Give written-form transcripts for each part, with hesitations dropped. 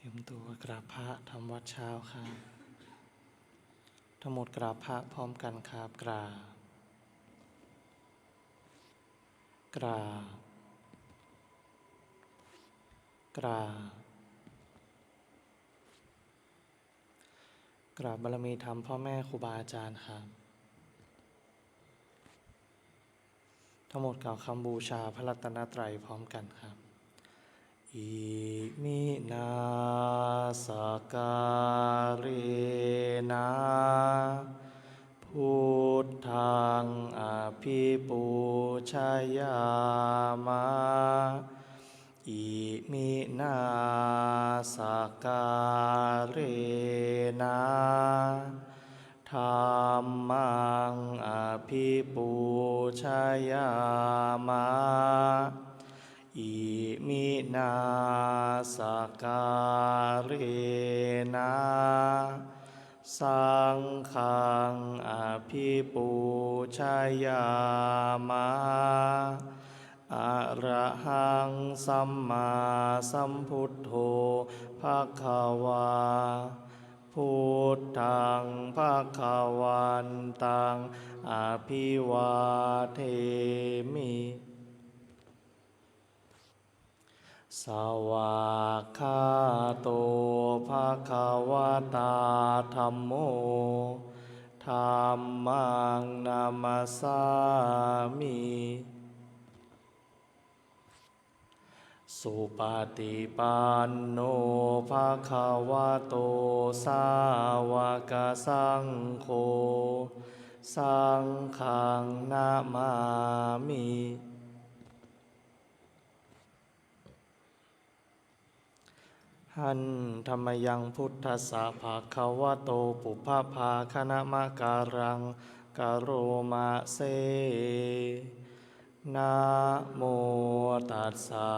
เตรียมตัวกราบพระทำวัดเช้าครับทั้งหมดกราบพระพร้อมกันครับกราบกราบกราบกราบบารมีธรรมพ่อแม่ครูบาอาจารย์ครับทั้งหมดกล่าวคำบูชาพระรัตนตรัยพร้อมกันครับอิมินาสการเนะพุทธังอภิปูชยามะอิมินาสการเนะธัมมังอภิปูชยามะอิมินาสการเนะสังฆังอภิปูชยามะอะระหังสัมมาสัมพุทโธภควาพุทธังภควันตังอภิวาเทมิสวากขาโตภควตาธัมโมธัมมังนามัสสามิสุปฏิปันโนภควโตสาวกสังโฆสังฆังนามามิหันธรรมยังพุทธัสสะภะคะวะโตปุพพภาคณมะการังกโรมะเสนะโมตัสสะ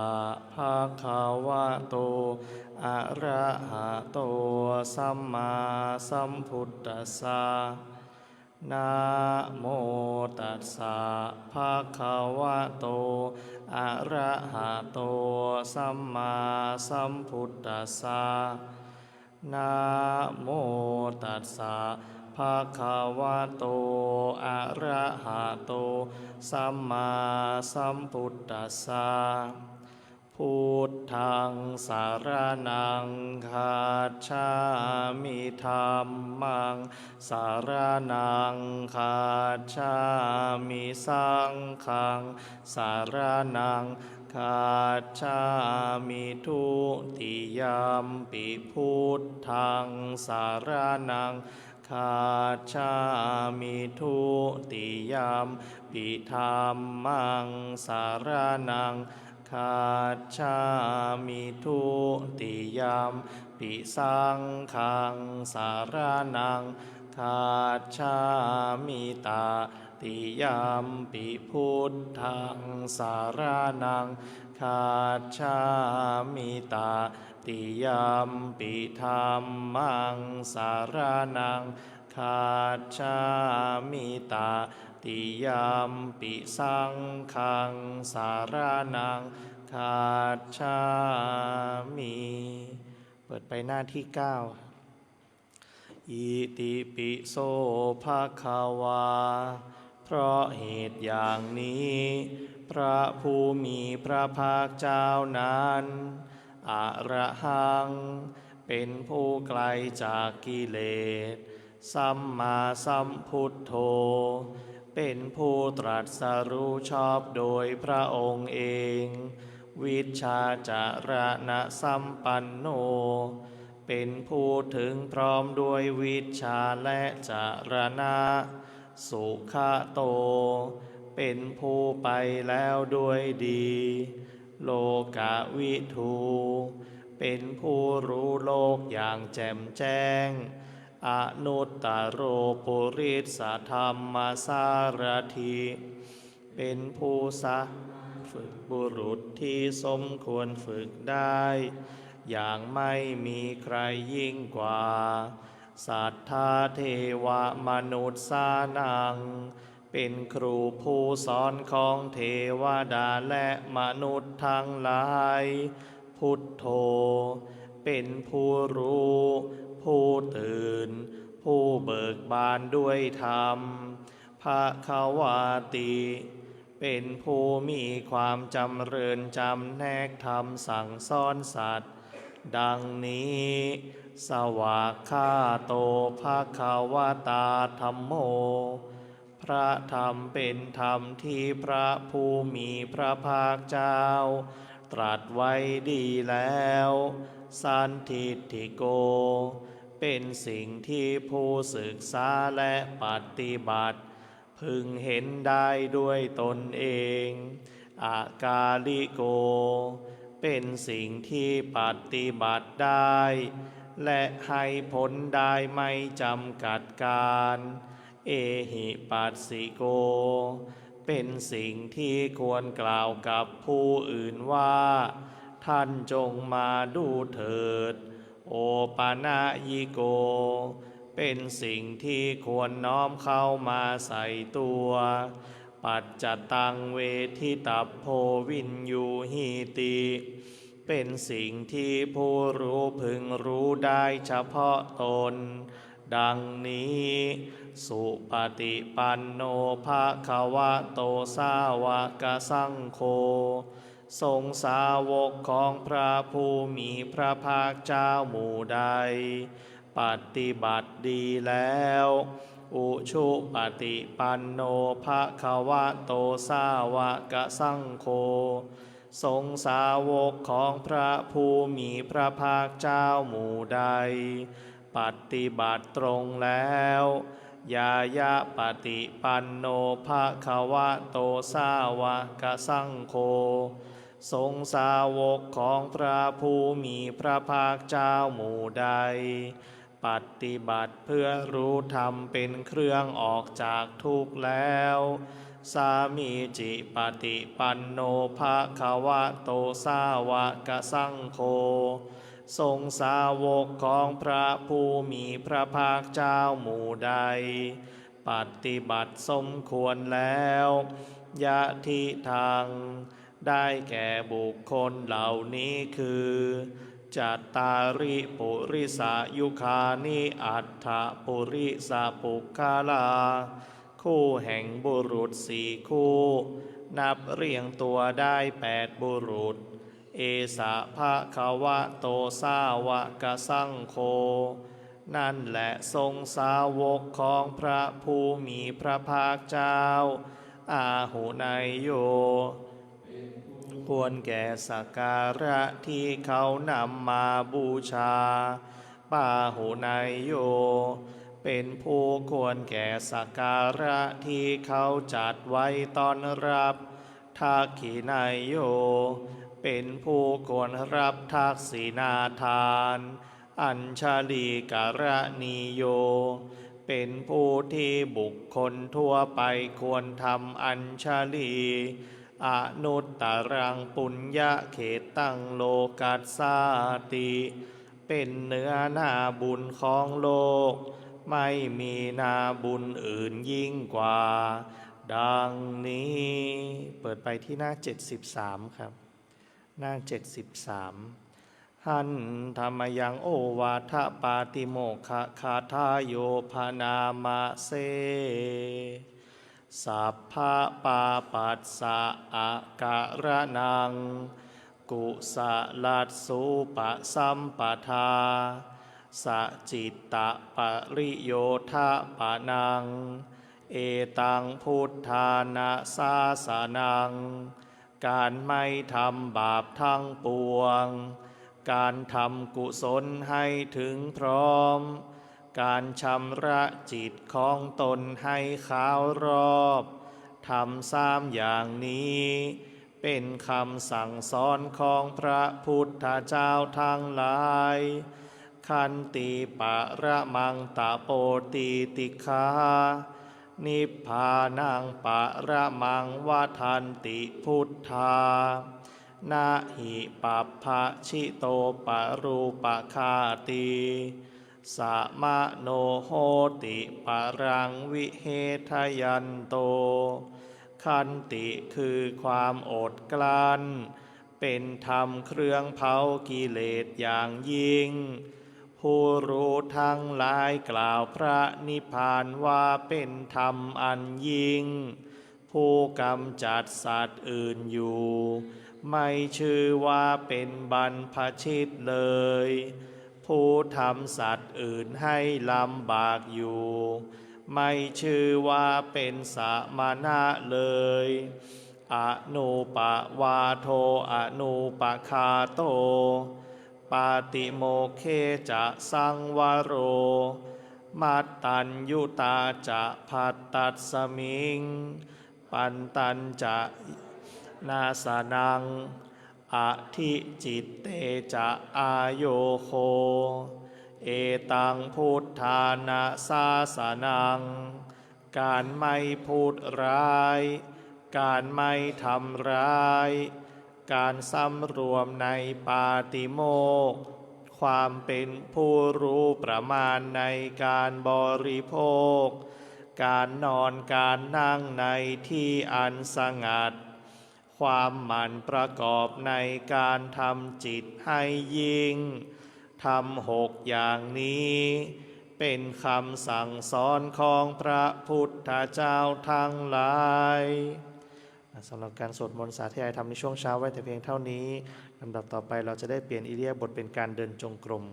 ภะคะวะโตอะระหะโตสัมมาสัมพุทธัสสะนะโมตัสสะภะคะวะโตอะระหะโตสัมมาสัมพุทธัสสะนะโมตัสสะภะคะวะโตอะระหะโตสัมมาสัมพุทธัสสะพุทธังสารนังคัจฉามิธัมมังสารนังคัจฉามิสังฆังสารนังคัจฉามิทุติยัมปิพุทธังสารนังคัจฉามิทุติยัมปิธัมมังสารนังคัจฉามิทุติยัมปิสังฆังสารนังคัจฉามิตาติยัมปิพุทธังสารนังคัจฉามิตาติยัมปิธัมมังสารนังคัจฉามิตาติยัมปิสังฆังสารนังคัจฉามิเปิดไปหน้าที่9อิติปิโสภควาเพราะเหตุอย่างนี้พระผู้มีพระภาคเจ้านั้นอะระหังเป็นผู้ไกลจากกิเลสสัมมาสัมพุทโธเป็นผู้ตรัสรู้ชอบโดยพระองค์เองวิชชาจารณะสัมปันโนเป็นผู้ถึงพร้อมด้วยวิชชาและจารณะสุขโตเป็นผู้ไปแล้วด้วยดีโลกวิทูเป็นผู้รู้โลกอย่างแจ่มแจ้งอนุตตโรปุริสธรรมสารถิเป็นผู้ฝึกบุรุษที่สมควรฝึกได้อย่างไม่มีใครยิ่งกว่าสัทธาเทวมนุษย์สานังเป็นครูผู้สอนของเทวดาและมนุษย์ทั้งหลายพุทโธ เป็นผู้รู้ผู้ตื่นผู้เบิกบานด้วยธรรมภควาติเป็นผู้มีความจำเริญจำแนกธรรมสั่งสอนสัตว์ดังนี้สวากขาโตภควตาธัมโมพระธรรมเป็นธรรมที่พระผู้มีพระภาคเจ้าตรัสไว้ดีแล้วสันทิฏฐิโกเป็นสิ่งที่ผู้ศึกษาและปฏิบัติพึงเห็นได้ด้วยตนเองอากาลิโกเป็นสิ่งที่ปฏิบัติได้และให้ผลได้ไม่จำกัดการเอหิปัสสิโกเป็นสิ่งที่ควรกล่าวกับผู้อื่นว่าท่านจงมาดูเถิดโอปานายิโกเป็นสิ่งที่ควรน้อมเข้ามาใส่ตัวปัจจตังเวทิตัพโพวินยูหิติเป็นสิ่งที่ผู้รู้พึงรู้ได้เฉพาะตนดังนี้สุปฏิปันโนภควโตสาวกสังโฆทรงสาวกของพระผู้มีพระภาคเจ้าหมู่ใดปฏิบัติดีแล้วอุชุปฏิปันโนภควโตสาวกสังโฆทรงสาวกของพระผู้มีพระภาคเจ้าหมู่ใดปฏิบัติตรงแล้วยายะปฏิปันโนภควโตสาวกสังโฆทรงสาวกของพระผู้มีพระภาคเจ้าหมู่ใดปฏิบัติเพื่อรู้ธรรมเป็นเครื่องออกจากทุกข์แล้วสามีจิปฏิปันโนภควโตสาวกสังโฆทรงสาวกของพระผู้มีพระภาคเจ้าหมู่ใดปฏิบัติสมควรแล้วยะทิทังได้แก่บุคคลเหล่านี้คือจัตตาริปุริสายุคานิอัฏฐปุริสาปุคคาลาคู่แห่งบุรุษสี่คู่นับเรียงตัวได้8บุรุษเอสะภควโตสาวกสังโฆนั่นแหละทรงสาวกของพระผู้มีพระภาคเจ้าอาหุนายโยควรแก่สักการะที่เขานำมาบูชาปาหุนายโยเป็นผู้ควรแก่สักการะที่เขาจัดไว้ต้อนรับทักขินายโยเป็นผู้ควรรับทักษิณาทานอัญชลีกรณีโยเป็นผู้ที่บุคคลทั่วไปควรทำอัญชลีอนุตตรังปุญญเขตังโลกัสสาติเป็นเนื้อนาบุญของโลกไม่มีนาบุญอื่นยิ่งกว่าดังนี้เปิดไปที่หน้า73ครับหน้า73หันธรรมยังโอวาทปาติโมกขคาทายโยพนามะเสสัพพะปาปัสสะอาการนังกุสลัสสุปสัมปทาสจิตตปริโยทะปะนังเอตังพุทธานาสาสนังการไม่ทำบาปทั้งปวงการทำกุศลให้ถึงพร้อมการชำระจิตของตนให้ขาวรอบทำ3อย่างนี้เป็นคำสั่งสอนของพระพุทธเจ้าทั้งหลายขันติปะระมังตะโปติติคานิพพานังปะระมังวทันติพุทธานาหิปัปภะชิโตปะรูปะคาติสะมะโนโหติปะรังวิเหทยันโตขันติคือความอดกลั้น เป็นธรรมเครื่องเผากิเลสอย่างยิ่งผู้รู้ทั้งหลายกล่าวพระนิพพานว่าเป็นธรรมอันยิ่งผู้กำจัดสัตว์อื่นอยู่ไม่ชื่อว่าเป็นบรรพชิตเลยผู้ทำสัตว์อื่นให้ลำบากอยู่ไม่ชื่อว่าเป็นสมณะเลยอนุปวาโทอนุปคาโตปาติโมกเขจะสังวโรมัตตัญยุตาจะภัตตัสสมิงปันตัญจะนาสนังอธิจิตเตจะอายโยโคเอตังพุทธานาสาสนังการไม่พูดร้ายการไม่ทำร้ายการสำรวมในปาติโมกข์ความเป็นผู้รู้ประมาณในการบริโภคการนอนการนั่งในที่อันสงัดความหมั่นประกอบในการทำจิตให้ยิ่งทำ6อย่างนี้เป็นคำสั่งสอนของพระพุทธเจ้าทั้งหลายสำหรับการสวดมนต์สาธยายธรรมในช่วงเช้าไว้แต่เพียงเท่านี้ลำดับต่อไปเราจะได้เปลี่ยนอิริยาบถเป็นการเดินจงกรม